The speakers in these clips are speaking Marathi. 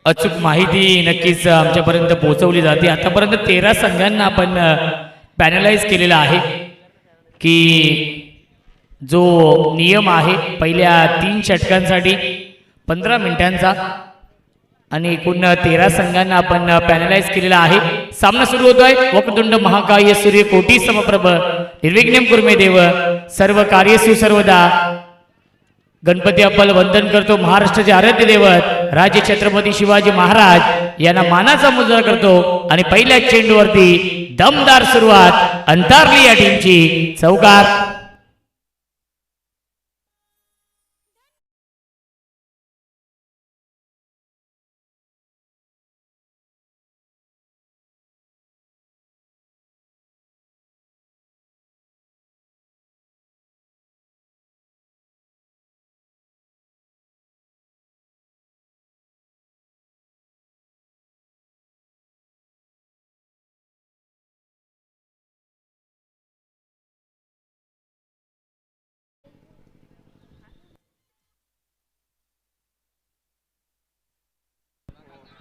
अचूक माहिती नक्कीच आमच्यापर्यंत पोहोचवली जाते। आतापर्यंत 13 संघांना आपण पॅनलाइज केलेला आहे की जो नियम आहे पहिल्या 3 षटकांसाठी 15 मिनिटांचा आणि एकूण 13 संघांना आपण पॅनलाइज केलेला आहे। सामना सुरू होतोय। वक्रतुंड महाकाय सूर्य कोटी समप्रभ निर्विघ्नं कुर्मे देव सर्व कार्येषु सर्वदा गणपती अप्पाला वंदन करतो। महाराष्ट्राचे आराध्य दैवत राजे छत्रपती शिवाजी महाराज यांना मानाचा मुजरा करतो आणि पहिल्या चेंडूवरती दमदार सुरुवात अंतरली या टीमची चौकार।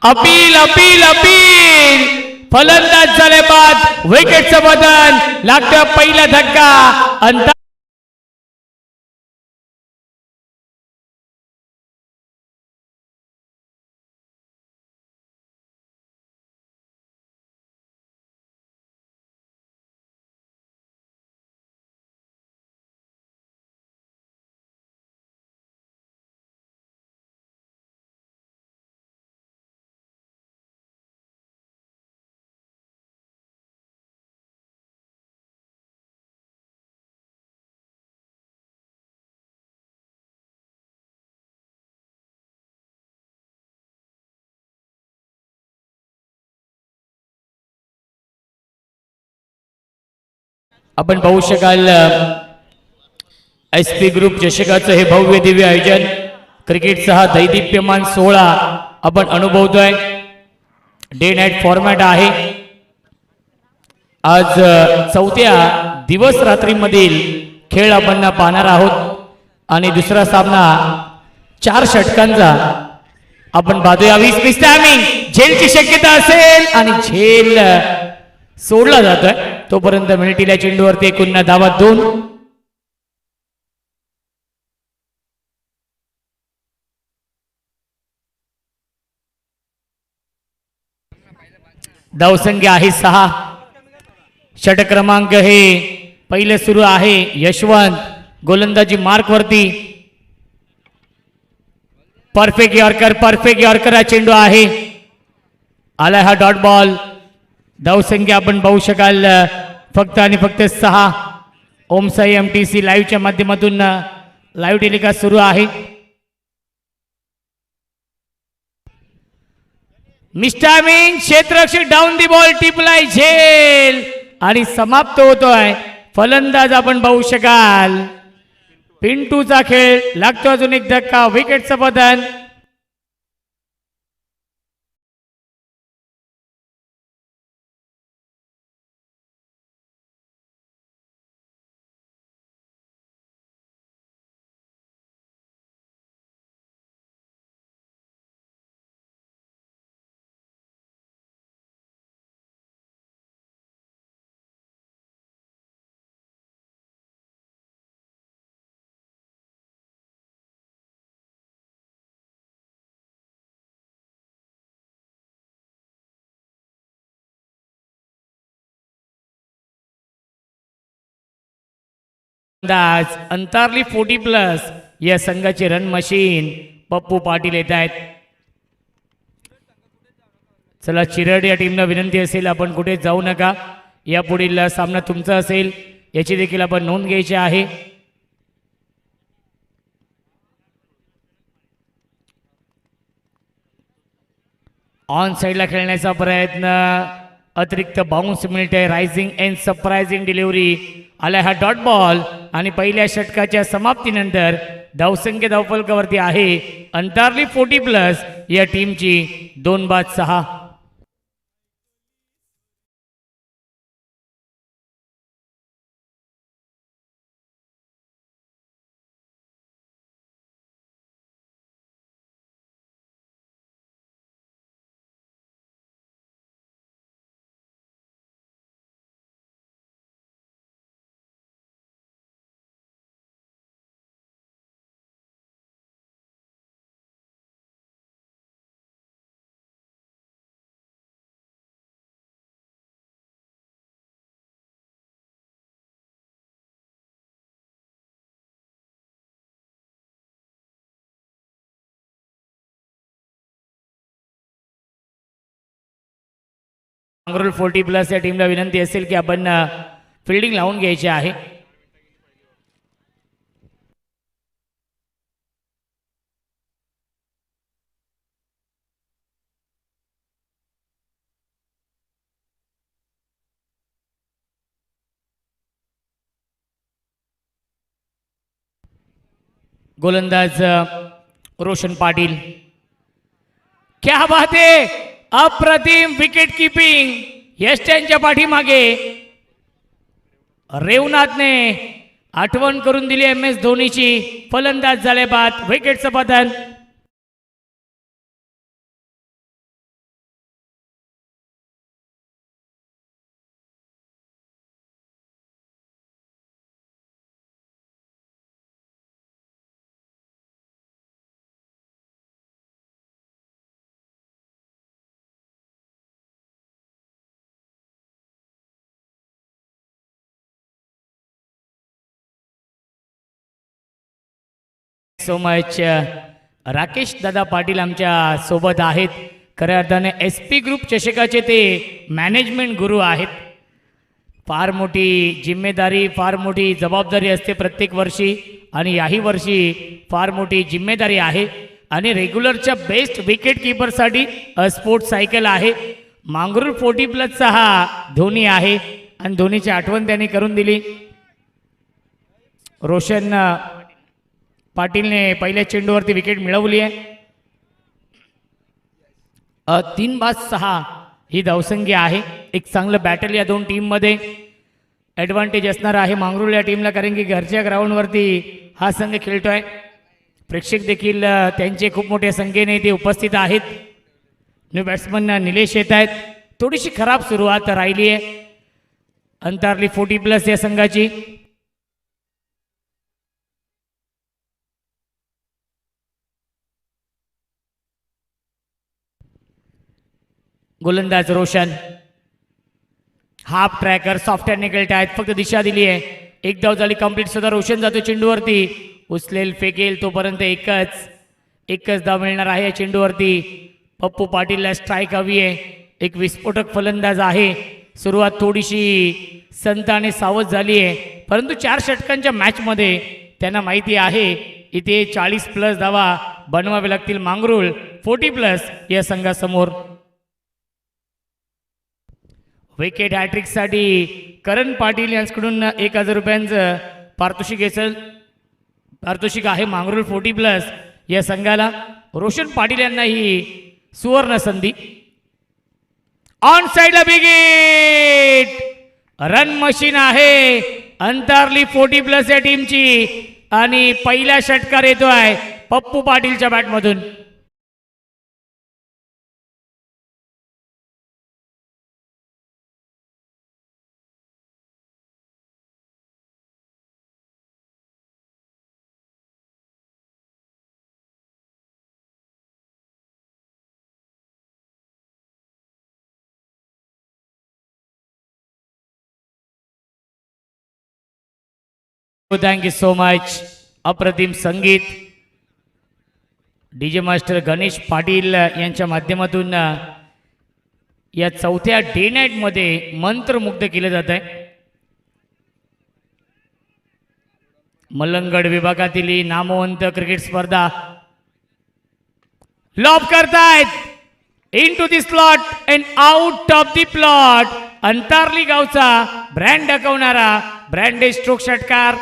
अपील अपील अपील फलंदाज झाले बाद विकेटचं बदल लागतं पहिला धक्का अंतर आपण पाहू शकाल एसपी ग्रुप चषकाचं हे भव्य दिव्य आयोजन क्रिकेटचा हा दैदिप्यमान सोहळा आपण अनुभवतोय। डे नाईट फॉर्मॅट आहे। आज चौथ्या दिवस रात्रीमधील खेळ आपण पाहणार आहोत आणि दुसरा सामना 4 षटकांचा आपण पाहतोय। 20 टायमिंग झेलची शक्यता असेल आणि झेल सोडला जातोय तोपर्यंत मिनिटीला चेंडूवरती एकूण धावा 2। धावसंख्या आहे 6। षटक क्रमांक हे पहिले सुरू आहे। यशवंत गोलंदाजी मार्क वरती परफेक्ट यॉर्कर हा चेंडू आहे। आला हा डॉट बॉल। धावसंख्या आपण पाहू शकाल फक्त आणि फक्त 6। ओमसाई एमटीसी लाईव्हच्या माध्यमातून लाईव्ह टेलिकास्ट सुरू आहे। मिस्टामिंग क्षेत्ररक्षक डाऊन दी बॉल टिपलाय झेल आणि समाप्त होतोय। फलंदाज आपण पाहू शकाल पिंटूचा खेळ लागतो अजून एक धक्का विकेटचं बदल। अंतरली 40+ या संघाची रन मशीन पप्पू पाटील येत आहेत। चला चिरड या टीमला विनंती असेल आपण कुठे जाऊ नका। या पुढील सामना तुमचा असेल याची देखील आपण नोंद घ्यायची आहे। ऑन साइडला खेळण्याचा प्रयत्न अतिरिक्त बाउन्स मिळते। रायझिंग एंड सरप्राइजिंग डिलिव्हरी आला हा डॉट बॉल आणि पहिल्या षटकाच्या समाप्तीनंतर धावसंख्या धावफलकावरती आहे अंतरली 40+ या टीमची 2/6। मांगरुळ 40+ या टीमला विनंती असेल की आपण फिल्डिंग लावून घ्यायची आहे. गोलंदाज रोशन पाटील. क्या बात आहे, अप्रतिम विकेट किपिंग यष्ट्यांच्या पाठीमागे. रेवनाथने आठवण करून दिली MS धोनीची. फलंदाज झाले बाद, विकेटचं पतन. So much. राकेश दादा पाटील आमच्या सोबत आहेत. खऱ्या अर्थाने SP ग्रुप चषकाचे ते मॅनेजमेंट गुरु आहेत. फार मोठी जिम्मेदारी, फार मोठी जबाबदारी असते प्रत्येक वर्षी आणि याही वर्षी फार मोठी जिम्मेदारी आहे. आणि रेग्युलरच्या बेस्ट विकेट किपरसाठी स्पोर्ट्स सायकल आहे. मांगरुळ 40+चा हा धोनी आहे आणि धोनीची आठवण त्यांनी करून दिली. रोशन पाटीलने पहिल्या चेंडूवरती विकेट मिळवली आहे. 3/6 ही धावसंख्या आहे. एक चांगलं बॅटल या दोन टीममध्ये. ॲडव्हान्टेज असणार आहे मांगरुळ या टीमला, कारण की घरच्या ग्राउंडवरती हा संघ खेळतोय. प्रेक्षक देखील त्यांचे खूप मोठ्या संख्येने ते उपस्थित आहेत. न्यू बॅट्समन निलेश येत आहेत. थोडीशी खराब सुरुवात राहिली आहे अंतरली 40+ या संघाची. गोलंदाज Roshan. Half tracker soft hand निकलत आहेत. फक्त दिशा दिली आहे. एक धाव झाली कंप्लीट. सुद्धा रोशन जातो चेंडूवरती. उचलेल फेकेल तोपर्यंत एकच धाव मिळणार आहे या चेंडूवरती. पप्पू पाटीलला स्ट्राईक हवी आहे. एक विस्फोटक फलंदाज आहे. सुरुवात थोडीशी संत आणि सावध झाली आहे, परंतु 4 षटकांच्या मॅचमध्ये त्यांना माहिती आहे इथे 40+ धावा बनवावे लागतील मांगरुळ 40+ या संघासमोर. विकेट हॅट्रिकसाठी करण पाटील यांच्याकडून 1000 रुपयांचं पारितोषिक आहे मांगरुळ 40+ या संघाला. रोशन पाटील यांना ही सुवर्ण संधी. ऑन साइडला बिग रन मशीन आहे अंतरली 40+ या टीमची आणि पहिला षटकार येतोय पप्पू पाटीलच्या बॅटमधून. Thank you so much. अप्रतिम संगीत DJ मास्टर गणेश पाटील यांच्या माध्यमातून या चौथ्या डे नाईट मध्ये मंत्रमुग्ध केले जात आहे. मलंगड विभागातील ही नामवंत क्रिकेट स्पर्धा लॉब करतायत into the slot and out of the plot. Antarli गावचा ब्रँड दाखवणारा ब्रँडेड स्ट्रोक षटकार.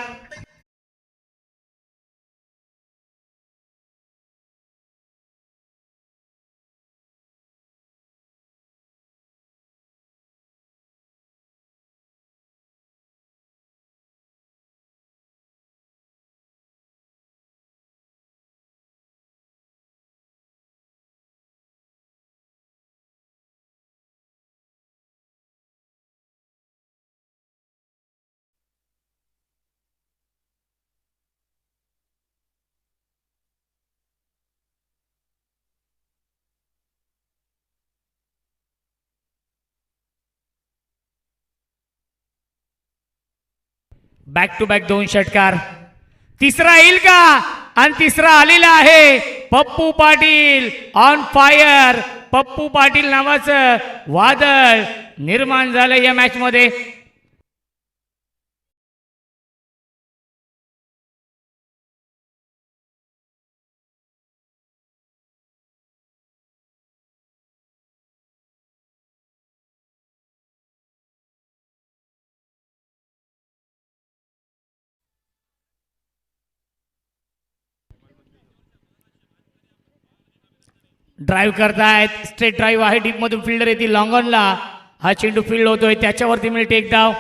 बॅक टू बॅक 2 षटकार. तिसरा येईल का? आणि तिसरा आलेला आहे. Pappu Patil on fire. पप्पू पाटील नावाचं वादळ निर्माण झालं या मॅच मध्ये. ड्राईव्ह करतायत, स्ट्रेट ड्राईव्ह आहे, डीप मधून फिल्डर येतील लॉंग ऑनला. हा चेंडू फील्ड होतोय, त्याच्यावरती मिळते एक धाव.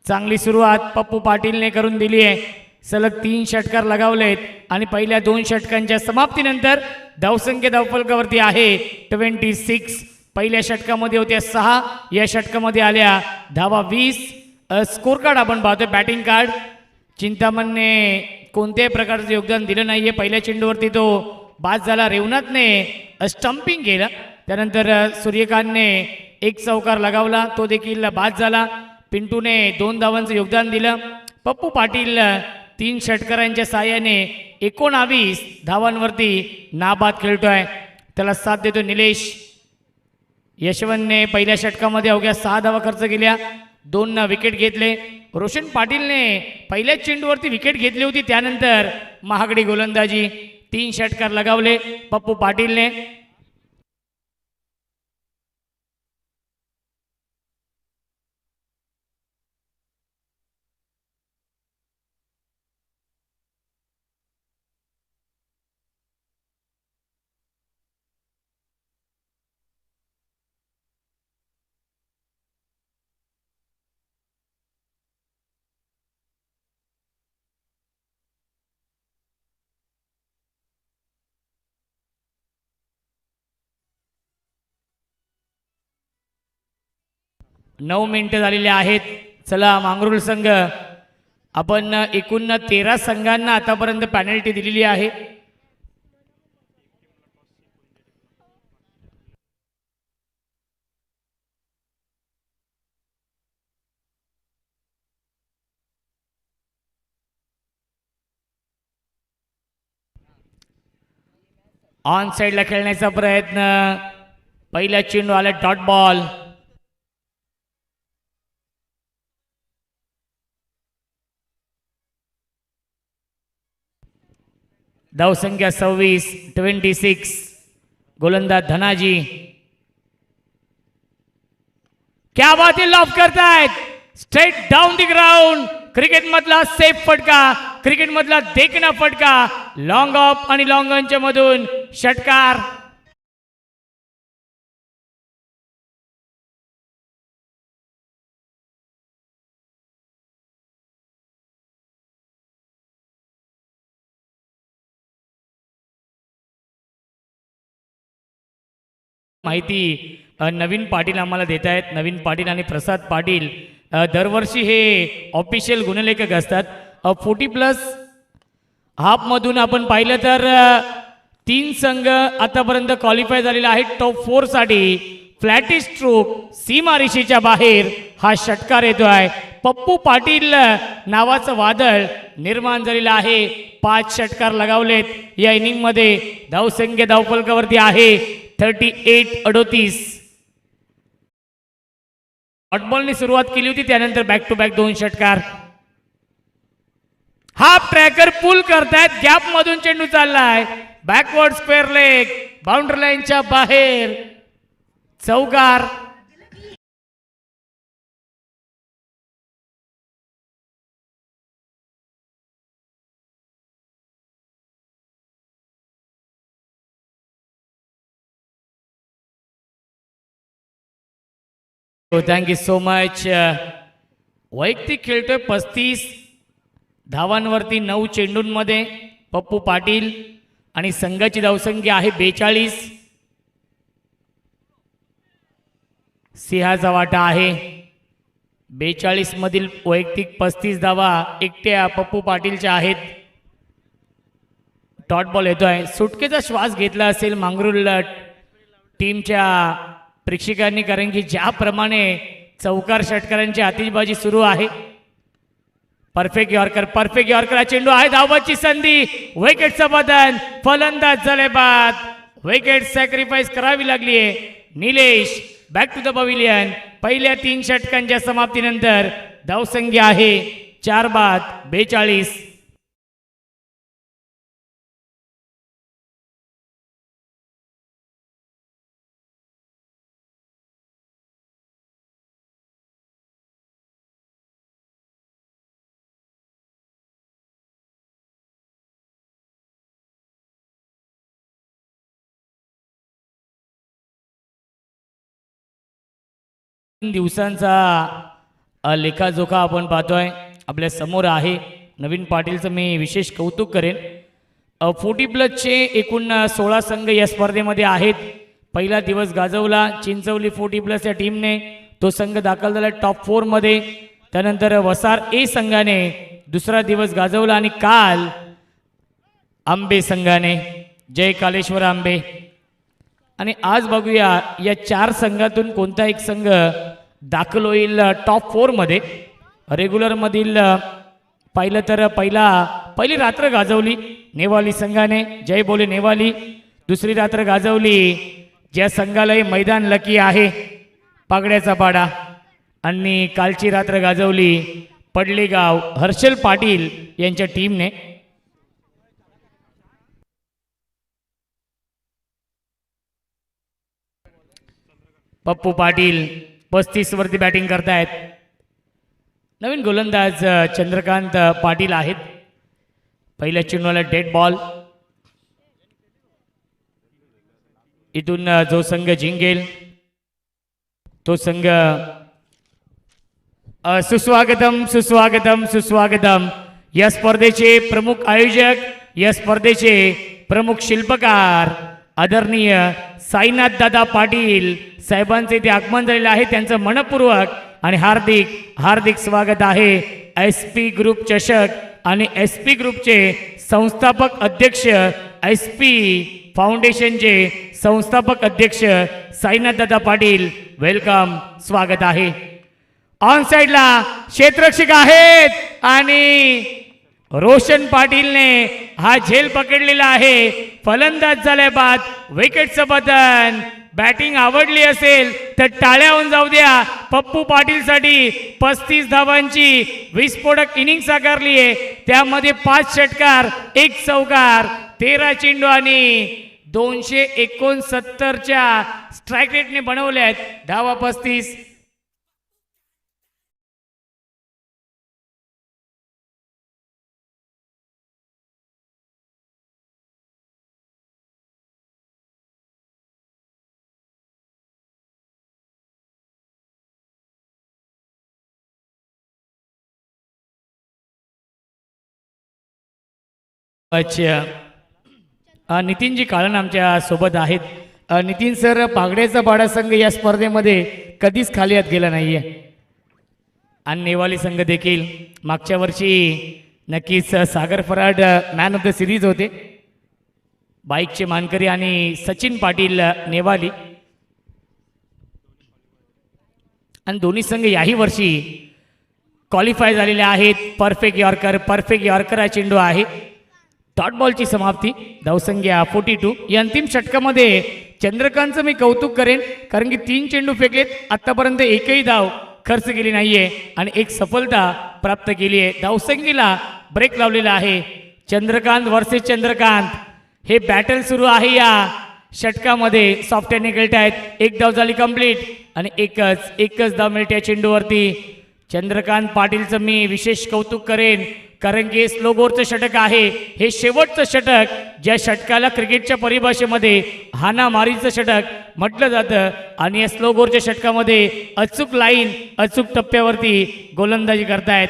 चांगली सुरुवात पप्पू पाटीलने करून दिली आहे. सलग 3 षटकार लगावलेत आणि पहिल्या 2 षटकांच्या समाप्तीनंतर धावसंख्या धावफलकावरती आहे 26. पहिल्या षटकामध्ये होत्या 6, या षटकामध्ये आल्या धावा 20. स्कोर कार्ड आपण पाहतोय, बॅटिंग कार्ड. चिंतामणने कोणत्याही प्रकारचं योगदान दिलं नाहीये. पहिल्या चेंडूवरती तो बाद झाला. रेवनाथने स्टंपिंग केलं, त्यानंतर सूर्यकांतने एक चौकार लगावला, तो देखील बाद झाला. पिंटूने 2 धावांचं योगदान दिलं. पप्पू पाटील 3 षटकारांच्या साहाय्याने 19 धावांवरती नाबाद खेळतोय, त्याला साथ देतो निलेश. यशवंतने पहिल्या षटकामध्ये अवघ्या 6 धावा खर्च केल्या, 2 विकेट घेतले. रोशन पाटीलने पहिल्याच चेंडूवरती विकेट घेतली होती, त्यानंतर महागडी गोलंदाजी. 3 षटकार लगावले पप्पू पाटीलने. नऊ मिनिटं झालेली आहेत. चला मांगरुळ संघ, आपण एकूण 13 संघांना आतापर्यंत पॅनल्टी दिलेली आहे. ऑन साइडला खेळण्याचा प्रयत्न, पहिला चेंडू आला डॉट बॉल. धावसंख्या 26. गोलंदाज धनाजी, क्या बात आहे, लॉफ करतायत straight down the ground. Cricket मधला सेफ फटका, क्रिकेट मधला देखना फटका, लॉंग ऑफ आणि लॉंग ऑनच्या मधून षटकार. माहिती नवीन पाटील आम्हाला देत आहेत. नवीन पाटील आणि प्रसाद पाटील दरवर्षी हे ऑफिशियल गुणलेखक असतात. 40+ हाफमधून आपण पाहिलं तर 3 संघ आतापर्यंत क्वालिफाय झालेला आहे टॉप 4 साठी. फ्लॅटी स्ट्रोक, सीमारेषेच्या बाहेर हा षटकार येतोय. पप्पू पाटील नावाचं वादळ निर्माण झालेलं आहे. 5 षटकार लगावलेत या इनिंग मध्ये. धावसंख्या धावफलकावरती आहे 38-38. डॉटबॉलने सुरुवात केली होती, त्यानंतर बॅक टू बॅक 2 षटकार. हाफ ट्रॅकर पुल करतायत, गॅप मधून चेंडू चाललाय, बॅकवर्ड स्क्वेअर लेग, बाउंड्री लाईनच्या बाहेर चौकार. Thank you so much. वैयक्तिक खेळतोय 35 धावांवरती 9 चेंडूंमध्ये पप्पू पाटील, आणि संघाची धावसंख्या आहे 42. सिंहाचा वाटा आहे. 42 मधील वैयक्तिक 35 धावा एकट्या पप्पू पाटीलच्या आहेत. डॉट बॉल येतोय. सुटकेचा श्वास घेतला असेल मांगरुळ टीमच्या प्रेक्षकांनी, कारण की ज्याप्रमाणे चौकार षटकारांची आतिषबाजी सुरू आहे. परफेक्ट यॉर्कर, चेंडू आहे, धावाची संधी, विकेटचं बदल, फलंदाज झाले बाद. विकेट सॅक्रिफाईस करावी लागली आहे. Nilesh back to the pavilion. पहिल्या 3 षटकांच्या समाप्तीनंतर धावसंख्या आहे 4-42. दिवसांचा लेखाजोखा आपण पाहतोय आपल्या समोर आहे. नवीन पाटीलचं मी विशेष कौतुक करेन. 40+ एकूण 16 संघ या स्पर्धेमध्ये आहेत. पहिला दिवस गाजवला चिंचवली 40+ या टीमने. तो संघ दाखल झाला टॉप 4 मध्ये. त्यानंतर वसार ए संघाने दुसरा दिवस गाजवला आणि काल आंबे संघाने, जय कालेश्वर आंबे. आणि आज बघूया या 4 संघातून कोणता एक संघ दाखल होईल टॉप 4 मध्ये. रेग्युलर मधील पाहिलं तर पहिली रात्र गाजवली नेवाली संघाने, जय बोले नेवाली. दुसरी रात्र गाजवली ज्या संघालाही मैदान लकी आहे, पागड्याचा पाडा. आणि कालची रात्र गाजवली पडलेगाव हर्षल पाटील यांच्या टीमने. पप्पू पाटील 35 वरती बॅटिंग करतायत. नवीन गोलंदाज चंद्रकांत पाटील आहेत. पहिल्या चेंडूला डेड बॉल. इथून जो संघ जिंकेल तो संघ सुस्वागतम सुस्वागतम सुस्वागतम. या स्पर्धेचे प्रमुख आयोजक, या स्पर्धेचे प्रमुख शिल्पकार आदरणीय साईनाथ दादा पाटील साहेबांचे ते आगमन झालेले आहे. त्यांचं मनपूर्वक आणि हार्दिक हार्दिक स्वागत आहे. SP ग्रुप चषक आणि SP ग्रुपचे संस्थापक अध्यक्ष, SP फाउंडेशनचे संस्थापक अध्यक्ष साईनाथ दादा पाटील, वेलकम, स्वागत आहे. ऑन साइडला क्षेत्ररक्षक आहेत आणि रोशन पाटीलने हा झेल पकडलेला आहे. फलंदाज झाल्या बाद विकेटचं बटन. बॅटिंग आवडली असेल तर टाळ्या होऊन जाऊ द्या. पप्पू पाटीलसाठी 35 धावांची विस्फोटक इनिंग साकारली आहे. त्यामध्ये 5 षटकार 1 चौकार 13 चेंडू आणि 269च्या स्ट्राईक रेटने बनवले आहेत. धावा 35. अच्छा, नितीनजी काळन आमच्या सोबत आहेत. नितीन सर, पागड्याचा पाडा संघ या स्पर्धेमध्ये कधीच खाली हात गेला नाहीये आणि नेवाली संघ देखील. मागच्या वर्षी नक्कीच Sagar Farad man of the series होते. बाईकचे मानकरी आणि सचिन पाटील नेवाली. आणि दोन्ही संघ याही वर्षी क्वालिफाय झालेले आहेत. परफेक्ट यॉर्कर हा चेंडू आहे. डॉट बॉलची समाप्ती. धावसंख्या 42. या अंतिम षटकामध्ये चंद्रकांतचं मी कौतुक करेन, कारण की 3 चेंडू फेकलेत, आतापर्यंत एकही धाव खर्च केली नाहीये आणि एक सफलता प्राप्त केली आहे. धावसंख्येला ब्रेक लावलेला आहे. चंद्रकांत वर्सेस चंद्रकांत हे बॅटल सुरू आहे या षटकामध्ये. सॉफ्टवेअरने खेळत आहेत. 1 धाव झाली कंप्लीट आणि एकच धाव मिळते या चेंडूवरती. चंद्रकांत पाटीलचं मी विशेष कौतुक करेन, कारण की स्लो बोरचं षटक आहे. हे शेवटचं षटक, ज्या षटकाला क्रिकेटच्या परिभाषेमध्ये हाणामारीचं षटक म्हटलं जातं. आणि या स्लो बोरच्या षटकामध्ये अचूक लाईन, अचूक टप्प्यावरती गोलंदाजी करतायत.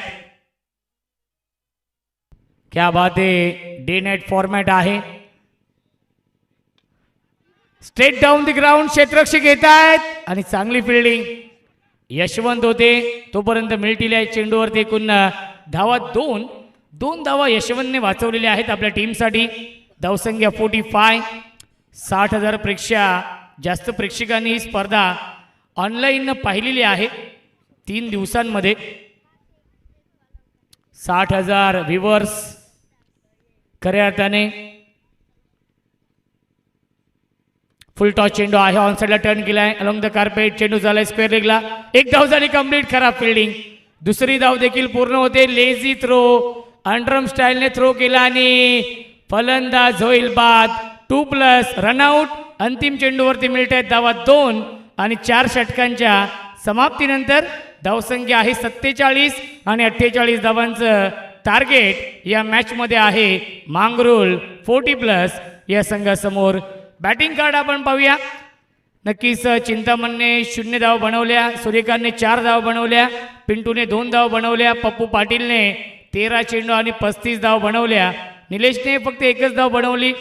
क्या बात आहे. डे नाईट फॉर्मॅट आहे. स्ट्रेट डाऊन द ग्राउंड क्षेत्ररक्षक येत आहेत आणि चांगली फिल्डिंग. यशवंत होते तोपर्यंत मिळतील चेंडूवरती. एकूण धावा 2 धावा यशवंतने वाचवलेल्या आहेत आपल्या टीमसाठी. धावसंख्या 45. 60,000 पेक्षा जास्त प्रेक्षकांनी ही स्पर्धा ऑनलाईन पाहिलेली आहे 3 दिवसांमध्ये. 60,000 व्ह्यूअर्स खऱ्या अर्थाने फुल टॉस चेंडू आहे, ऑन साइडला टर्न केलाय अलॉंग द कार्पेट, चेंडू झालाय स्क्वेअर लेगला, एक धाव झाली कंप्लीट, खराब फिल्डिंग. दुसरी धाव देखील पूर्ण होते. लेझी थ्रो, अंडरम स्टाईलने थ्रो केला आणि फलंदाज होईल बाद. 2+ रनआउट. अंतिम चेंडूवरती मिळत आहेत धावा 2 आणि 4 षटकांच्या समाप्तीनंतर धावसंख्या आहे 47 आणि 48 धावांचं टार्गेट या मॅच मध्ये आहे. मांगरुळ 40+ या संघासमोर. बॅटिंग कार्ड आपण पाहूया. नक्कीच चिंतामणने 0 धाव बनवल्या, सूर्यकांतने 4 धाव बनवल्या, पिंटूने 2 धाव बनवल्या, पप्पू पाटीलने 13 चेंडू आणि 35 धाव बनवल्या, निलेशने फक्त 1च धाव बनवली,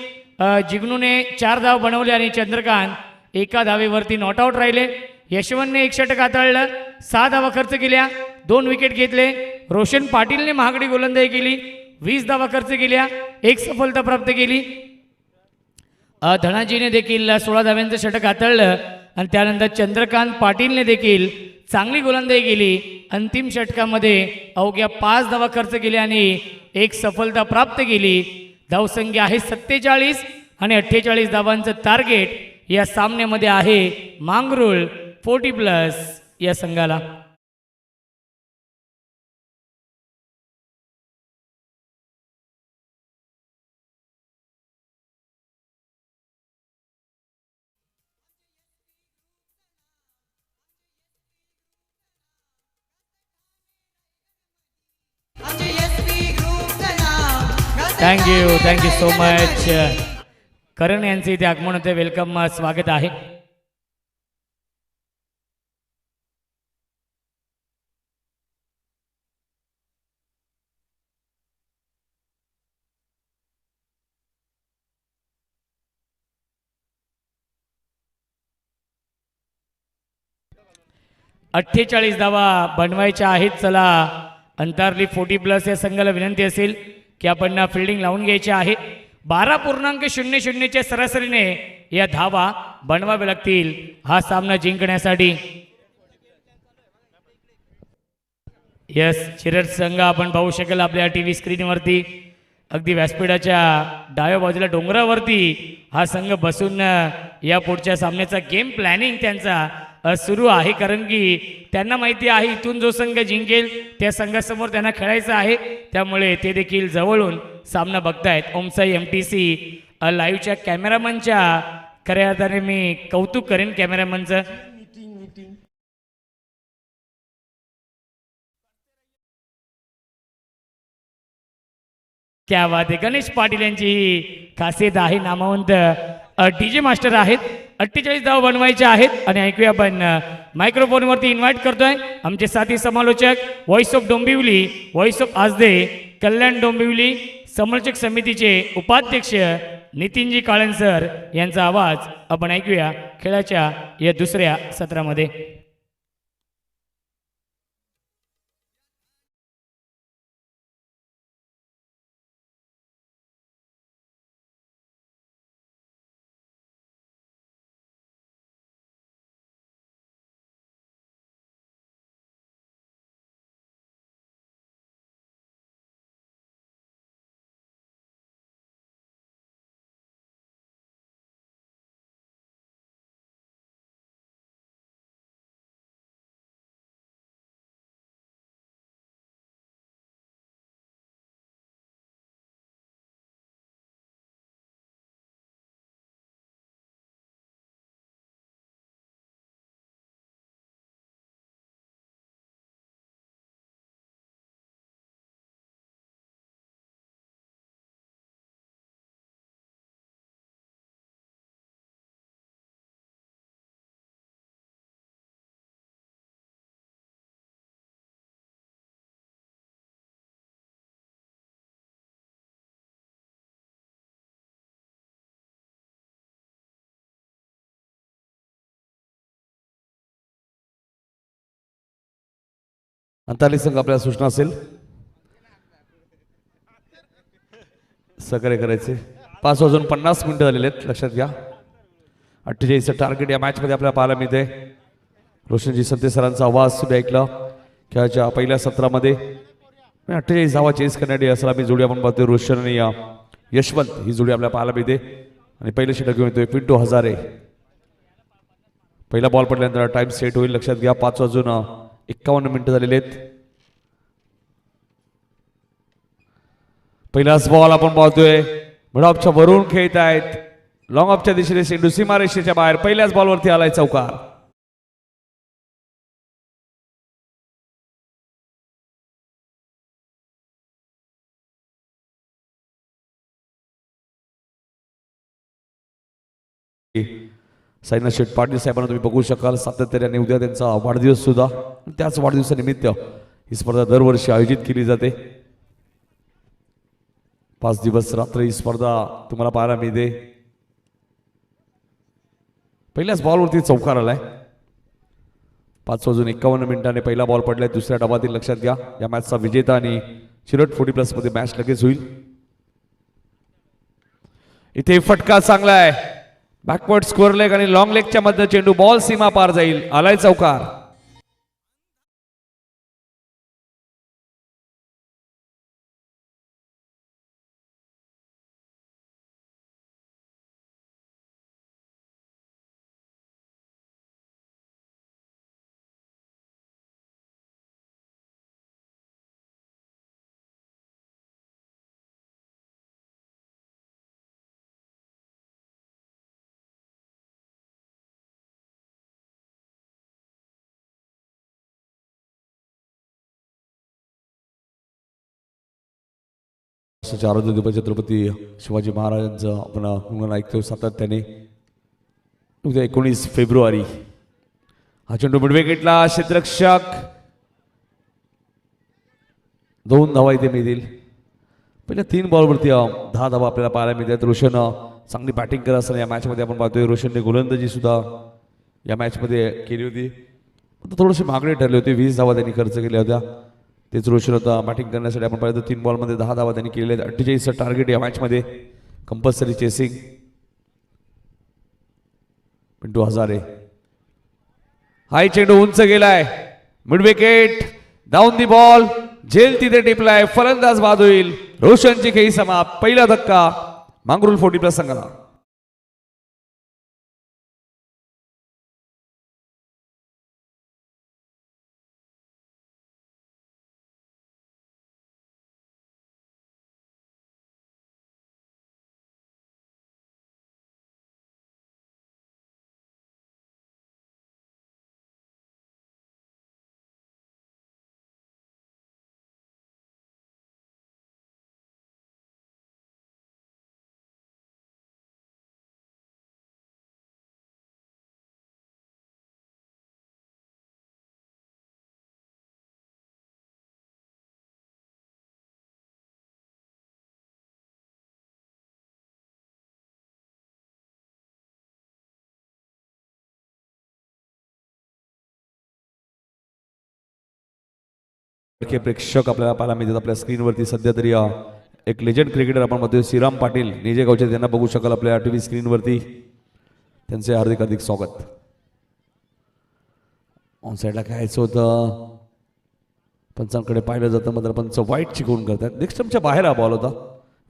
जिग्नूने 4 धाव बनवले आणि चंद्रकांत 1 धावेवरती नॉट आउट राहिले. यशवंतने 1 षटक हाताळलं, 6 धावा खर्च केल्या, 2 विकेट घेतले. रोशन पाटीलने महागडी गोलंदाजी केली, 20 धावा खर्च केल्या, 1 सफलता प्राप्त केली. धनाजीने देखील 16 धाव्यांचं षटक हाताळलं आणि त्यानंतर चंद्रकांत पाटीलने देखील चांगली गोलंदाजी केली. अंतिम षटकामध्ये अवघ्या 5 धावा खर्च केल्या आणि 1 सफलता प्राप्त केली. धावसंख्या आहे 47 आणि 48 धावांचं टार्गेट या सामन्यामध्ये आहे मांगरुळ 40+ या संघाला. Thank you so much. करण यांचे इथे आगमन होते. वेलकम, स्वागत आहे. अठ्ठेचाळीस धावा बनवायच्या आहेत. चला, अंतरली 40+ या संघाला विनंती असेल की आपण फिल्डिंग लावून घ्यायची आहे. 12.00च्या सरासरीने या धावा बनवाव्या लागतील हा सामना जिंकण्यासाठी. यस, चिरट संघ आपण पाहू शकाल आपल्या टीव्ही स्क्रीनवरती. अगदी व्यासपीठाच्या डाव्या बाजूला डोंगरावरती हा संघ बसून या पुढच्या सामन्याचा गेम प्लॅनिंग त्यांचा सुरू आहे. कारण की त्यांना माहिती आहे इथून जो संघ जिंकेल त्या संघासमोर त्यांना खेळायचं आहे. त्यामुळे ते देखील जवळून सामना बघतायत. ओमसाई MTC लाईव्हच्या कॅमेरामनच्या खऱ्या अर्थाने मी कौतुक करेन कॅमेरामनचं. क्या बात आहे. गणेश पाटील यांची ही खासियत आहे. नामवंत DJ मास्टर आहेत. 48 धाव बनवायच्या आहेत आणि ऐकूया आपण मायक्रोफोनवरती इन्व्हाइट करतोय आमचे साथी समालोचक, voice of Dombivli, voice of Ajde, Kalyan Dombivli समालोचक समितीचे उपाध्यक्ष नितीनजी काळन सर यांचा आवाज आपण ऐकूया खेळाच्या या दुसऱ्या सत्रामध्ये. अंताली संघ आपल्याला सूचना असेल सहकार्य करायचे. 5:50 झालेले आहेत, लक्षात घ्या. 48चं टार्गेट या मॅचमध्ये आपल्याला पाहायला मिळते. रोशनजी संते सरांचा आवाज सुद्धा ऐकला खेळाच्या पहिल्या सत्रामध्ये. 48 धावा चेस करण्यासाठी असं आम्ही जोडी आपण पाहतोय. रोशन आणि यशवंत ही जोडी आपल्याला पाहायला मिळते आणि पहिलं षटक घेऊन येतोय पिंटू हजारे. पहिला बॉल पडल्यानंतर टाइम सेट होईल, लक्षात घ्या. 5:51 झालेले आहेत. पहिलाच बॉल आपण पाहतोय मिडऑफच्या वरून खेळत आहेत. लॉंग ऑफच्या दिशेने चेंडू सीमारेषेच्या बाहेर पहिल्याच बॉलवरती आलाय चौकार. साईनाथ शेठ पाटील साहेबांना तुम्ही बघू शकाल सातत्याने उद्या त्यांचा वाढदिवस सुद्धा. त्याच वाढदिवसानिमित्त ही स्पर्धा दरवर्षी आयोजित केली जाते. 5 दिवस रात्र ही स्पर्धा तुम्हाला पाहायला मिळते. पहिल्याच बॉलवरती चौकार आलाय. 5:51 पहिला बॉल पडलाय दुसऱ्या डावातील, लक्षात घ्या. या मॅचचा विजेता आणि चिरट 40+ मध्ये मॅच लगेच होईल. इथे फटका चांगला आहे. बॅकवर्ड स्क्वेअर लेग आणि लॉंग लेगच्या मध्ये चेंडू बॉल सीमा पार जाईल, आलाय चौकार. आरोग्य छत्रपती शिवाजी महाराजांचं आपण गुणगान ऐकतो सातत्याने. उद्या 19 फेब्रुवारी हा चेंडू मिडविकेटला. क्षेत्ररक्षक 2 धावा इथे मिळतील. पहिल्या 3 बॉलवरती 10 धावा आपल्याला पाहायला मिळतात. रोशन चांगली बॅटिंग करत असताना या मॅचमध्ये आपण पाहतोय. रोशनने गोलंदाजी सुद्धा या मॅचमध्ये केली होती. थोडीशी मागणी ठरली होती. 20 धावा त्यांनी खर्च केल्या होत्या. तेच रोशन होता बॅटिंग करण्यासाठी. आपण पाहिलं 3 बॉलमध्ये 10 धावा त्यांनी केलेल्या आहेत. 48चं टार्गेट या मॅचमध्ये. Compulsory chasing. Pintu Hazare high चेंडू उंच गेलाय. Mid wicket down the ball. झेल तिथे टिपलाय. फलंदाज बाद होईल. रोशनची खेळी समाप्त. पहिला धक्का मांगरूळ 40+ संघाला. प्रेक्षक आपल्याला पाहायला मिळतात आपल्या स्क्रीनवरती. सध्या तरी एक लेजंड क्रिकेटर आपण मध्ये श्रीराम पाटील निजेगावचे त्यांना बघू शकाल आपल्या टीव्ही स्क्रीनवरती. त्यांचे हार्दिक हार्दिक स्वागत. ऑन साईडला खेळायचं होतं. पंचांकडे पाहिलं जातं मात्र पंच वाईट चिकवून करतात. नेक्स्टमच्या बाहेर हा बॉल होता.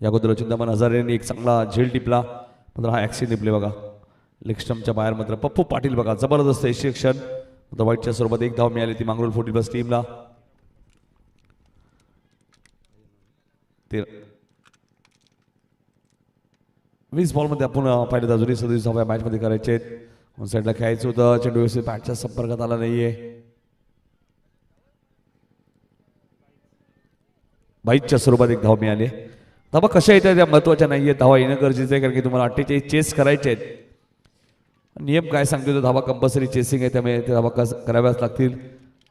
या अगोदर चिंतामण हजारेंनी एक चांगला झेल टिपला मात्र हा ॲक्सिन टिपले बघा. लेगस्टमच्या बाहेर मात्र पप्पू पाटील बघा जबरदस्त यशी क्षण. वाईटच्या स्वरूपात 1 धाव मिळाली ती मांगरूळ 40+ टीमला. 20 बॉलमध्ये आपण पाहिलं तर अजूनही 27 धावा मॅचमध्ये करायचे आहेत. ऑन साईडला खेळायचं होतं. चेंडू व्यवस्थित बॅटच्या संपर्कात आला नाहीये. 22च्या स्वरूपात 1 धाव मिळाली. धावा कशा येतात त्या महत्वाच्या नाहीये. धावा येणं गरजेचं आहे कारण की तुम्हाला 48 चेस करायचे आहेत. नियम काय सांगतो तो धावा कंपल्सरी चेसिंग आहे त्यामुळे ते धावा कराव्याच लागतील.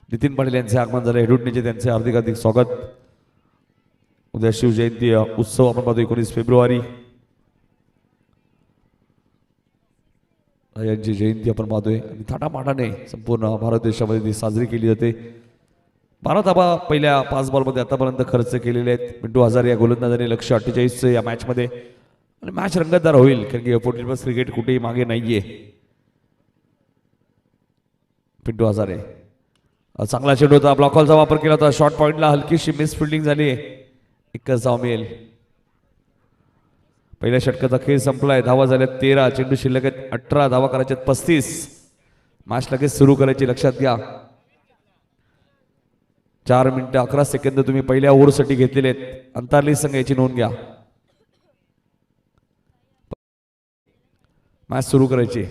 नितीन पाटील यांचे आगमन झाले. हेडुटणीचे त्यांचे हार्दिक हार्दिक स्वागत. उद्या शिवजयंती उत्सव आपण पाहतो 19 फेब्रुवारी यांची जयंती आपण पाहतोय आणि थाटामाटाने संपूर्ण भारत देशामध्ये ती साजरी केली जाते. 12 धावा पहिल्या 5 बॉलमध्ये आतापर्यंत खर्च केलेले आहेत. पिंटू हजारे या गोलंदाजाने लक्ष 48 या मॅचमध्ये आणि मॅच रंगतदार होईल कारण की 40+ क्रिकेट कुठेही मागे नाहीये. पिंटू हजारे चांगला चेंडू होता. ब्लॉकॉलचा वापर केला होता. शॉर्ट पॉइंटला हलकीशी मिस फिल्डिंग झाली. 1 धाव मिळेल. पहिल्या षटकाचा खेळ संपलाय. धावा झाल्यात 13. चेंडू शिल्लक आहेत 18. धावा करायच्यात 35. मॅच लगेच सुरू करायची, लक्षात घ्या. 4 मिनिटं 11 सेकंद तुम्ही पहिल्या ओव्हरसाठी घेतलेले आहेत. अंतरली संघ याची नोंद घ्या. मॅच सुरू करायची.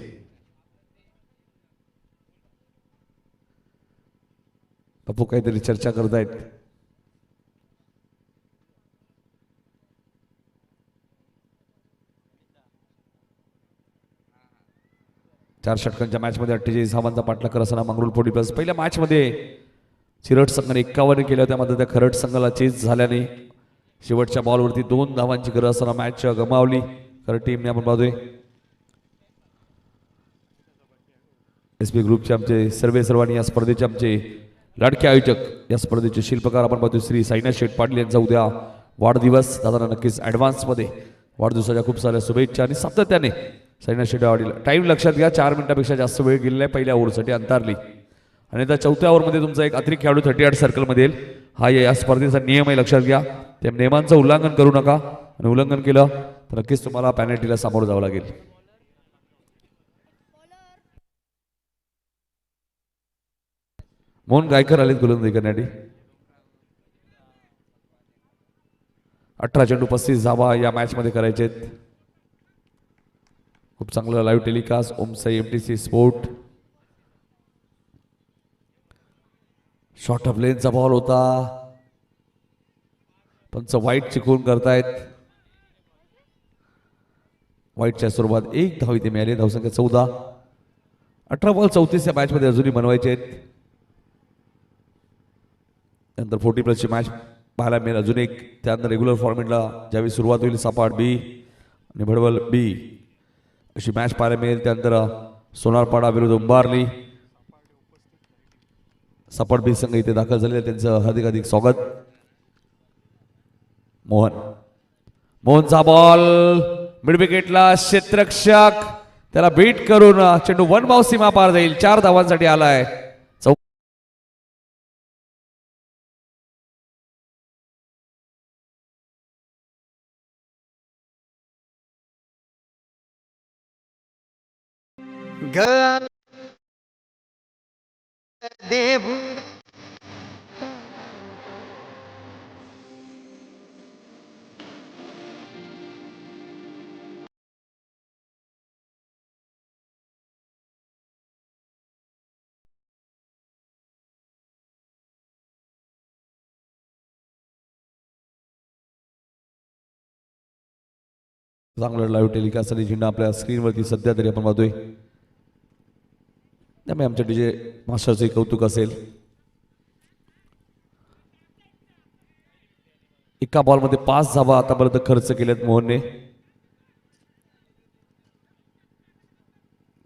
पप्पू काहीतरी चर्चा करतायत. चार षटकांच्या मॅच मध्ये 48 धावांचा पाठलाग असताना मंगरुळ पोटी प्लस. पहिल्या मॅच मध्ये चिरट संघाने 51 केल्या, त्यामध्ये त्या खरट संघाला चेस झाल्याने शेवटच्या बॉलवरती 2 धावांची गरज असताना मॅच गमावली खरट टीमने. आपण पाहतोय एसपी ग्रुपचे आमचे सर्वांनी या स्पर्धेचे आमचे लाडके आयोजक, या स्पर्धेचे शिल्पकार आपण पाहतोय श्री साईनाथ शेठ पाटील यांचा उद्या वाढदिवस. दादा नक्कीच ॲडव्हान्समध्ये वाढदिवसाच्या खूप साऱ्या शुभेच्छा. आणि सातत्याने साईनाथ शेठ वाढील. टाईम लक्षात घ्या, 4 मिनिटापेक्षा जास्त वेळ गेलेला आहे पहिल्या ओव्हरसाठी अंतरली. आणि आता चौथ्या ओव्हरमध्ये तुमचा एक अतिरिक्त खेळाडू 38 सर्कलमध्ये येईल. हा या स्पर्धेचा नियम आहे, लक्षात घ्या. त्या नियमांचं उल्लंघन करू नका, आणि उल्लंघन केलं तर नक्कीच तुम्हाला पॅनल्टीला सामोरं जावं लागेल. मोहन गायकर आलेत गोलंदाजी करण्यासाठी. 18 चेंडू 35 धावा या मॅच मध्ये करायचे. खूप चांगलं live telecast Omsai MTC sport. Short of लेनचा बॉल होता, पंच वाईट चिकवून करतायत. वाईटच्या स्वरूपात 1 धाव इथे मिळाली. धावसंख्या 14. 18 बॉल 34 या मॅच मध्ये अजूनही बनवायचे आहेत. नंतर 40 प्लसची मॅच पाहायला मिळेल अजून एक. त्यानंतर रेग्युलर फॉर्मेटला ज्यावेळी सुरुवात होईल सपाट बी आणि भडवल बी अशी मॅच पाहायला मिळेल. त्यानंतर सोनारपाडा विरुद्ध उंबारली. सपाट बी संघ इथे दाखल झाले, त्यांचं हार्दिक स्वागत. मोहनचा बॉल मिड विकेटला, क्षेत्ररक्षक त्याला बीट करून चेंडू 1 बाउंस सीमा पार जाईल. 4 धावांसाठी आलाय. देव चांगलं लाईव्ह टेलिकास्टसाठी झेंडा आपल्या स्क्रीनवरती सध्या तरी आपण पाहतोय. त्यामुळे आमच्या डीजे मास्टरचे कौतुक असेल. एका बॉलमध्ये 5 धावा आतापर्यंत खर्च केल्यात मोहनने.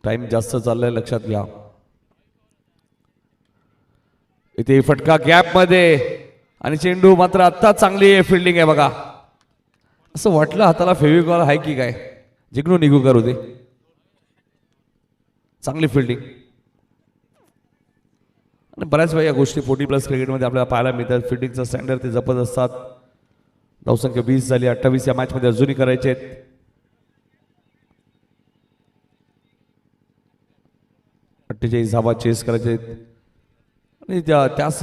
टाइम जास्त चाललाय, लक्षात घ्या. इथे फटका गॅप मध्ये, आणि चेंडू मात्र आता चांगली फिल्डिंग आहे बघा. असं वाटलं हाताला फेविकॉल आहे की काय, जिंकणू निघू करू दे. चांगली फिल्डिंग. आणि बऱ्याच वेळा या गोष्टी 40 प्लस क्रिकेटमध्ये आपल्याला पाहायला मिळतात. फिल्डिंगचा स्टँडर्ड ते जपत असतात. धावसंख्या 20 झाली. 28 या मॅचमध्ये अजूनही करायचे आहेत. धावा चेस करायचे आहेत. आणि त्याच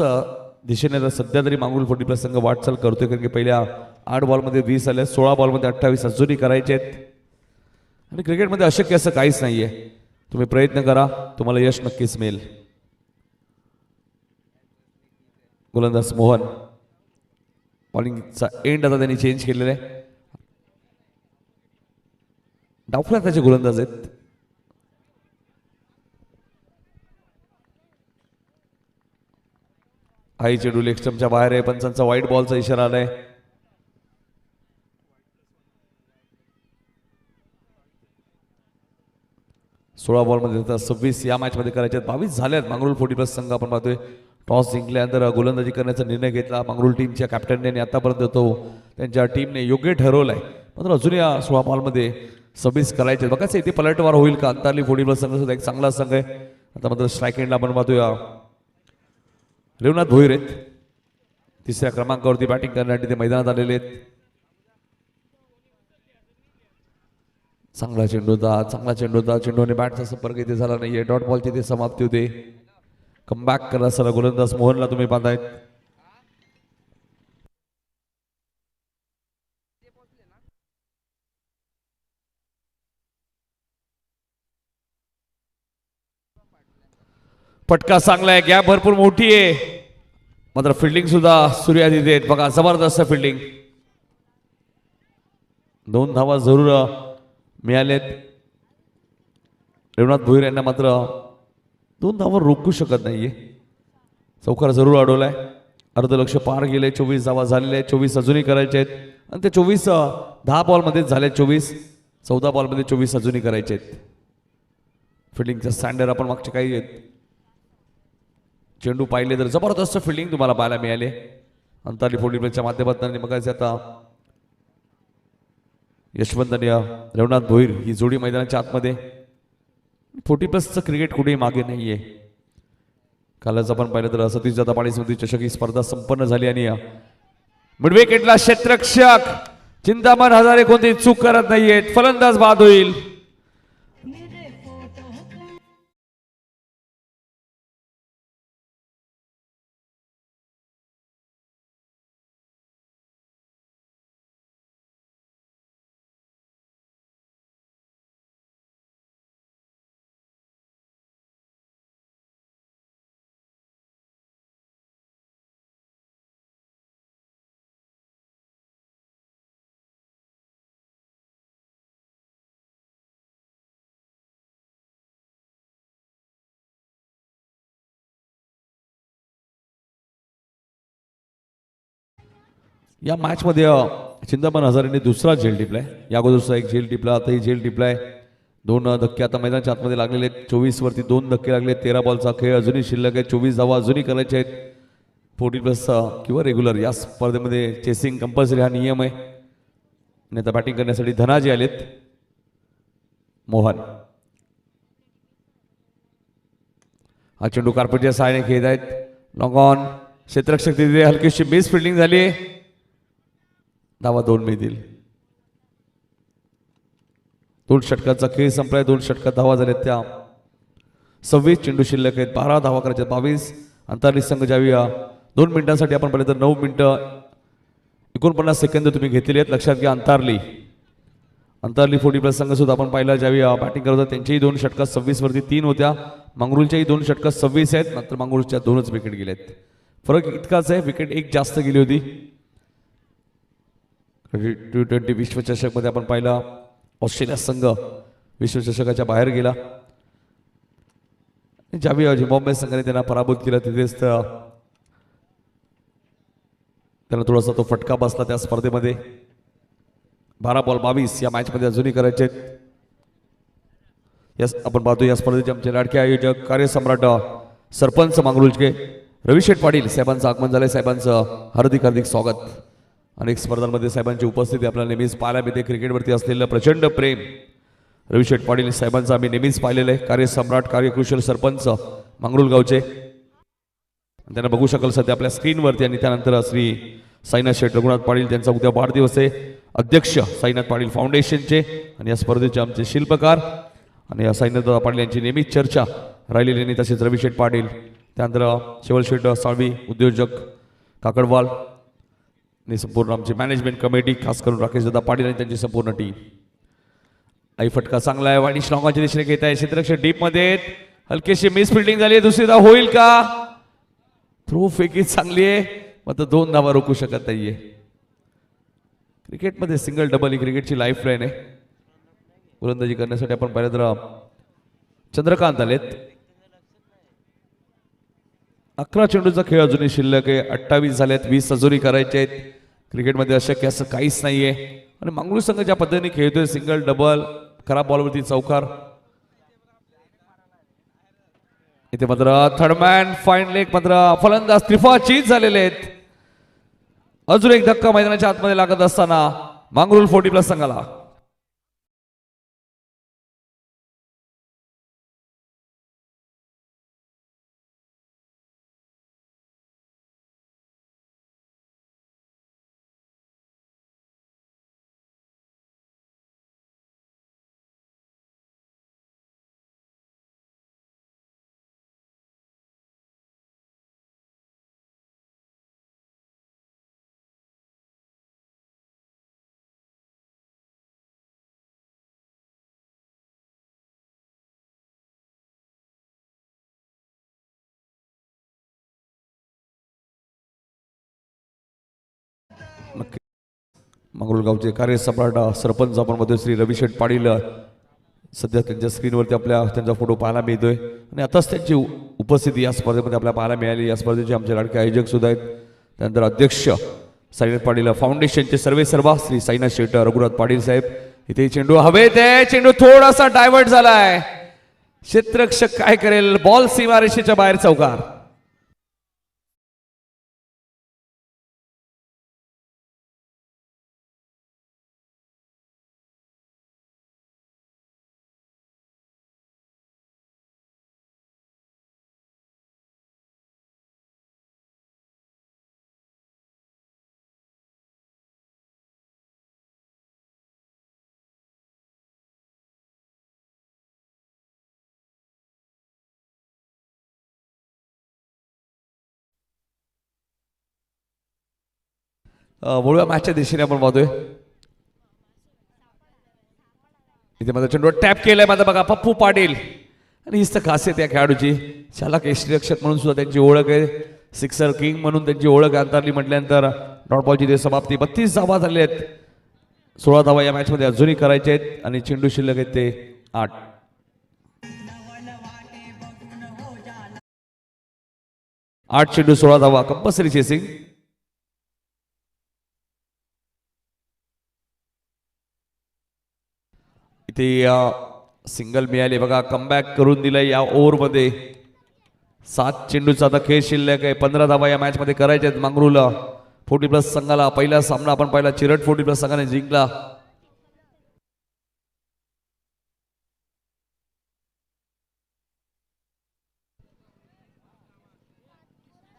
दिशेने सध्या तरी मांगुल 40 प्लस संघ वाटचाल करतोय, कारण की पहिल्या 8 बॉलमध्ये 20 आले, 16 बॉलमध्ये 28 अजूनही करायचे आहेत. आणि क्रिकेटमध्ये अशक्य असं काहीच नाहीये. तुम्ही प्रयत्न करा, तुम्हाला यश नक्कीच मिळेल. गोलंदाज मोहन. बॉलिंगचा एंड आता त्यांनी चेंज केलेला आहे. डावफुला त्याचे गोलंदाज आहेत. हाई चेंडू लेग स्टंपच्या बाहेर आहे. पंचांचा व्हाईट बॉलचा इशारा आलाय. सोळा बॉलमध्ये 26 या मॅच मध्ये करायचे. 22 झाल्यात. मांगरुळ 40 प्लस संघ आपण पाहतोय टॉस जिंकल्यानंतर गोलंदाजी करण्याचा निर्णय घेतला मांगरुळ टीमच्या कॅप्टनने. आतापर्यंत तो त्यांच्या टीमने योग्य ठरवलाय. मात्र अजून या 16 बॉलमध्ये 26 करायचे. बघायचं इथे पलटवार होईल का. अंतरली 40 प्लस संघ सुद्धा एक चांगला संघ आहे. आता मात्र स्ट्राईक एंडला आपण पाहतोय रेवनाथ भोईर आहेत. 3ऱ्या क्रमांकावरती बॅटिंग करण्यासाठी ते मैदानात आलेले आहेत. चांगला चेंडू होता चेंडूने बॅटचा संपर्क इथे झाला नाहीये. डॉट बॉलची इथे समाप्ती होते. कमबॅक करा सर गोलंदाज मोहनला तुम्ही बांधायत. फटका चांगला आहे. गॅप भरपूर मोठी आहे. मात्र फिल्डिंग सुद्धा सूर्यादी देत बघा. जबरदस्त फिल्डिंग. 2 धावा जरूर मिळालेत. रेवनाथ भोईर यांना मात्र 2 धावा रोखू शकत नाहीये. चौकार जरूर अडवलाय. अर्धलक्ष पार गेले. 24 धावा झालेले आहेत. 24 अजूनही करायचे आहेत आणि ते 24 10 बॉलमध्येच झाले. 24 14 बॉलमध्ये 24 अजूनही करायचे आहेत. फिल्डिंगचा स्टँडर्ड आपण मागचे काही चेंडू पाहिले तर जबरदस्त फिल्डिंग तुम्हाला पाहायला मिळाले. अंतरली फोल्डिंगच्या माध्यमातून बघायचं आता यशवंत आणि रेवनाथ भोईर ही जोडी मैदानाच्या आतमध्ये. 40+ क्रिकेट कुठेही मागे नाहीये. कालच आपण पाहिलं तर सतीश दादा पाणी समिती चषक ही स्पर्धा संपन्न झाली आणि मिडविकेटला क्षेत्ररक्षक चिंतामण हजारे कोणती चूक करत नाहीयेत. फलंदाज बाद होईल. या मॅच मध्ये चिंतामण हजारेंनी दुसरा झेल टिपलाय. या अगोदरचा एक झेल टिपला. आताही झेल टिपलाय. 2 धक्के आता मैदानाच्या आतमध्ये लागलेले आहेत. 24 वरती 2 धक्के लागले. 13 बॉलचा खेळ अजूनही शिल्लक आहे. 24 धावा अजूनही करायचे आहेत. 40+ किंवा रेग्युलर या स्पर्धेमध्ये चेसिंग कंपल्सरी हा नियम आहे. आणि आता बॅटिंग करण्यासाठी धनाजी आलेत. मोहन हा चेंडू कार्पेटच्या सहाय्याने खेळत आहेत. लॉंग ऑन क्षेत्ररक्षक तिथे हलकीशी मिस फिल्डिंग झाली. धावा 2 मिळतील. 2 षटकाचा खेळ संपलाय. 2 षटकात धावा झाल्यात त्या 26 चेंडू शिल्लक आहेत. 12 धावा करायच्या 22. अंतरली संघ ज्यावी 2 मिनिटांसाठी आपण पाहिलं तर 9 मिनिटं 49 सेकंद तुम्ही घेतलेले आहेत. लक्षात घ्या अंतरली 40+ संघ सुद्धा आपण पाहिला ज्यावी बॅटिंग करत होता त्यांच्याही 2 षटकात 26 वरती 3 होत्या. मंगरुळच्याही 2 षटकात 26 आहेत. मात्र मंगरुळच्या 2च विकेट गेलेत. फरक इतकाच आहे. विकेट एक जास्त गेली होती. T20 विश्वचषक मध्ये आपण पाहिला ऑस्ट्रेलिया संघ विश्वचषकाच्या बाहेर गेला. ज्यावेळी झिम्बाब्वे संघाने त्यांना पराभूत केला तिथेच त्यांना थोडासा तो फटका बसला त्या स्पर्धेमध्ये. 12 बॉल 22 या मॅच मध्ये अजूनही करायचे. आपण पाहतो या स्पर्धेचे आमचे लाडके आयोजक कार्यसम्राट सरपंच मांगरुळचे रविशेठ पाटील साहेबांचं आगमन झालंय. साहेबांचं हार्दिक हार्दिक स्वागत. अनेक स्पर्धांमध्ये साहेबांची उपस्थिती आपल्याला नेहमीच पाहायला मिळते. क्रिकेटवरती असलेलं प्रचंड प्रेम रविशेठ पाटील साहेबांचं आम्ही नेहमीच पाहिलेलं आहे. कार्यसम्राट कार्यकुशल सरपंच मांगरुळ गावचे त्यांना बघू शकाल सध्या आपल्या स्क्रीनवरती. आणि त्यानंतर श्री साईनाथ शेठ रघुनाथ पाटील त्यांचा उद्या वाढदिवस आहे. अध्यक्ष साईनाथ पाटील फाउंडेशनचे आणि या स्पर्धेचे आमचे शिल्पकार आणि साईनाथ पाटील यांची नेहमीच चर्चा राहिलेली नाही. तसेच रविशेठ पाटील त्यानंतर शेवलशेठ साळवी उद्योजक काकडवाल आणि संपूर्ण आमची मॅनेजमेंट कमिटी खास करून राकेश दादा पाटील आणि त्यांची संपूर्ण टीम. आई फटका चांगला आहे. वाणी श्लॉंगाच्या दिशेने घेत आहे. क्षेत्ररक्षक डीप मध्ये हलकीशी मिस फिल्डिंग झाली आहे. दुसरी धाव होईल का? थ्रो फेकी चांगली आहे मात्र 2 धावा रोखू शकत नाहीये. क्रिकेटमध्ये सिंगल डबल ही क्रिकेटची लाईफ लाईन आहे. गोलंदाजी करण्यासाठी आपण पाहिलं तर चंद्रकांत आलेत. 11 चेंडूचा खेळ अजूनही शिल्लक आहे. 28 झालेत. 20 अजूनही करायचे आहेत. क्रिकेटमध्ये अशक्य असं काहीच नाहीये. आणि मंगळूर संघ ज्या पद्धतीने खेळतोय सिंगल डबल खराब बॉलवरती चौकार. इथे मात्र थर्डमॅन फाईन लेग मात्र फलंदाज त्रिफा चीज झालेले आहेत. अजून एक धक्का मैदानाच्या आतमध्ये लागत असताना मंगळूर 40+ संघाला मंगरुळगावचे कार्यसम्राट सरपंच आपण मध्ये श्री रविशेठ पाटील सध्या त्यांच्या स्क्रीनवरती आपल्या त्यांचा फोटो पाहायला मिळतोय आणि आताच त्यांची उपस्थिती या स्पर्धेमध्ये आपल्याला पाहायला मिळाली. या स्पर्धेचे आमचे लाडके आयोजक सुद्धा आहेत. त्यानंतर अध्यक्ष साईनाथ पाटील फाउंडेशनचे सर्वेसर्वा श्री साईनाथ शेट रघुनाथ पाटील साहेब. इथे चेंडू हवेत आहे, चेंडू थोडासा डायव्हर्ट झालाय. क्षेत्ररक्षक काय करेल, बॉल सीमारेषेच्या बाहेर चौकार. वळूया मॅचच्या दिशेने आपण पाहतोय. इथे माझा चेंडू टॅप केलाय माझा बघा पप्पू पाटील आणि हीच तर खासियत या खेळाडूची. चालक यष्टीरक्षक म्हणून सुद्धा त्यांची ओळख आहे, सिक्सर किंग म्हणून त्यांची ओळख आहे. अंतरली म्हटल्यानंतर डॉट बॉलची ते समाप्ती. 32 धावा झाले आहेत. 16 धावा या मॅच मध्ये अजूनही करायचे आहेत आणि चेंडू शिल्लक आहेत ते 8. 8 चेंडू 16 धावा कंपल्सरी चेसिंग. इथे सिंगल मिळाली बघा, कमबॅक करून दिलाय या ओव्हरमध्ये. 7 चेंडूचा आता खेळ शिल्लक आहे. 15 धावा या मॅच मध्ये करायच्या आहेत. मंगरुळ 40+ संघाला पहिला सामना आपण पाहिला, चिरट 40+ संघाने जिंकला.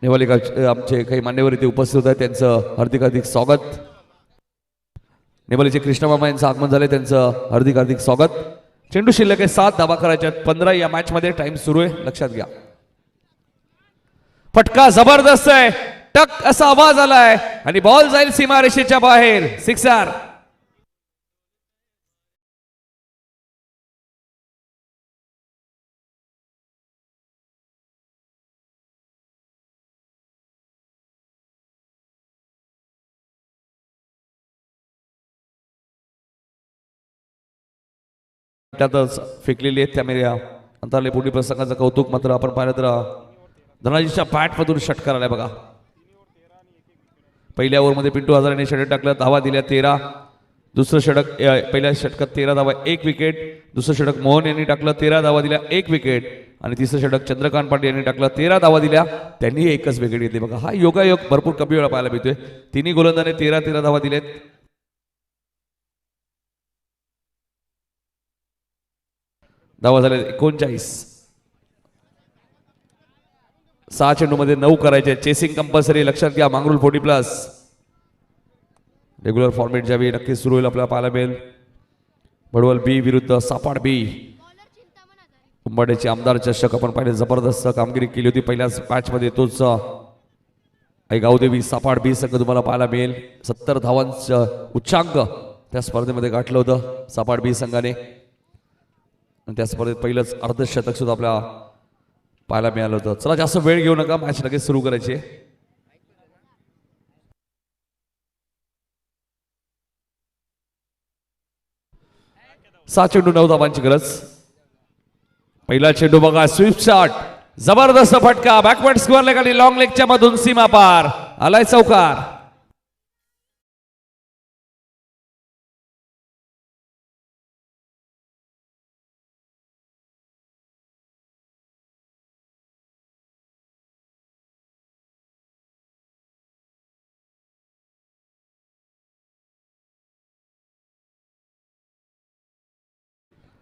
नेवाली आमचे काही मान्यवर इथे उपस्थित होत आहेत, त्यांचं हार्दिक हार्दिक स्वागत. नेवालीचे कृष्णमामा यांचं आगमन झाले, त्यांचं हार्दिक हार्दिक स्वागत. चेंडू शिल्लक आहे 7 धावा करायच्या आहेत. 15 या मॅच मध्ये टाइम सुरू आहे, लक्षात घ्या. फटका जबरदस्त आहे, टक असा आवाज आलाय आणि बॉल जाईल सीमारेषेच्या बाहेर. सिक्सर. त्यातच फेकलेली आहेत त्यामुळे अंतरले पुढील प्रसंगाचं कौतुक मात्र आपण पाहिलं तर धनाजीच्या बॅटमधून षटकार आलाय बघा. पहिल्या ओव्हरमध्ये पिंटू हजारेने षटक टाकलं, धावा दिल्या 13. दुसरं षटक पहिल्या षटकात 13 धावा 1 विकेट. दुसरं षटक मोहन यांनी टाकलं, 13 धावा दिल्या 1 विकेट. आणि तिसरं षटक चंद्रकांत पाटील यांनी टाकलं, 13 धावा दिल्या, त्यांनी एकच विकेट घेतली बघा. हा योगायोग भरपूर कमी वेळा पाहायला मिळतोय. तिन्ही गोलंदाजाने 13 धावा दिलेत. धावा झाल्या 39. 6 चेंडू मध्ये 9 करायचे. चेसिंग कंपल्सरी, लक्षात घ्या. मंगरुळ 40+ रेग्युलर फॉर्मेट ज्यावेळी नक्कीच सुरू होईल आपल्याला पाहायला मिळेल. भडवल बी विरुद्ध सापाड बी. उंबाड्याचे आमदार चषक आपण पाहिले, जबरदस्त कामगिरी केली होती पहिल्याच मॅच मध्ये. तोच गावदेवी सापाड बी संघ तुम्हाला पाहायला मिळेल. 70 धावांचं उच्चांक त्या स्पर्धेमध्ये गाठलं होतं सापाड बी संघाने. त्या स्पर्धेत पहिलंच अर्धशतक सुद्धा आपल्याला पाहायला मिळालं होतं. चला जास्त वेळ घेऊ नका, मॅच लगेच सुरू करायची. 6 चेंडू 9 धावांची गरज. पहिला चेंडू बघा, स्वीप शॉट, जबरदस्त फटका, बॅकवर्ड स्क्वेअर लेग आणि लॉंग लेगच्या मधून सीमा पार आलाय चौकार.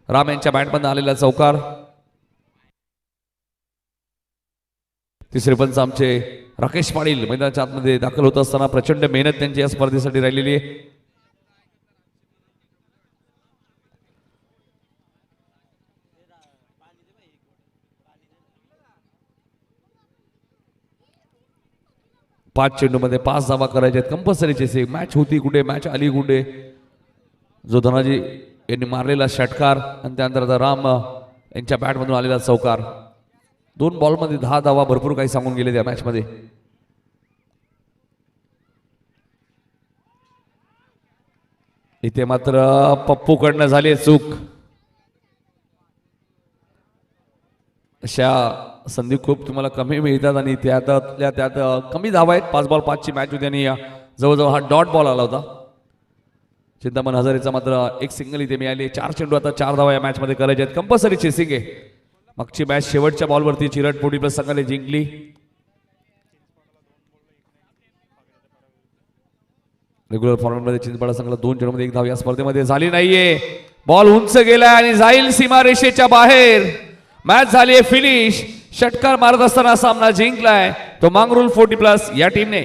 राम यांच्या बॅटमधून आलेला चौकार. तिसरे पंच आमचे राकेश पाटील मैदानाच्या आतमध्ये दाखल होत असताना प्रचंड मेहनत त्यांची या स्पर्धेसाठी राहिलेली आहे. पाच चेंडू मध्ये 5 धावा करायच्या आहेत कंपल्सरीचे. मॅच होती कुठे, मॅच आली कुठे. जो धनाजी यांनी मारलेला षटकार आणि त्यानंतर राम यांच्या बॅटमधून आलेला चौकार. 2 बॉलमध्ये 10 धावा भरपूर काही सांगून गेले त्या मॅच मध्ये. इथे मात्र पप्पूकडनं झाली चूक. अशा संधी खूप तुम्हाला कमी मिळतात आणि त्यात कमी धावा आहेत. 5 बॉल 5 ची मॅच होती आणि जवळजवळ हा डॉट बॉल आला होता. चिंतामण हजारेचा मात्र एक सिंगल इथे मिळाली. 4 चेंडू आता 4 धावा या मॅच मध्ये करायचे आहेत. कंपल्सरी चेसिंग आहे. मागची मॅच शेवटच्या बॉलवरती चिरटपोटी प्लस संघाने जिंकली. रेग्युलर फॉर्मॅटमध्ये चिंचपाडा संघाला 2 चेंडूमध्ये 1 धाव या स्पर्धेमध्ये झाली नाहीये. बॉल उंच गेलाय आणि जाईल सीमारेषेच्या बाहेर. मॅच झाली फिनिश. षटकार मारत असताना सामना जिंकलाय तो मांगरूळ 40+ या टीमने.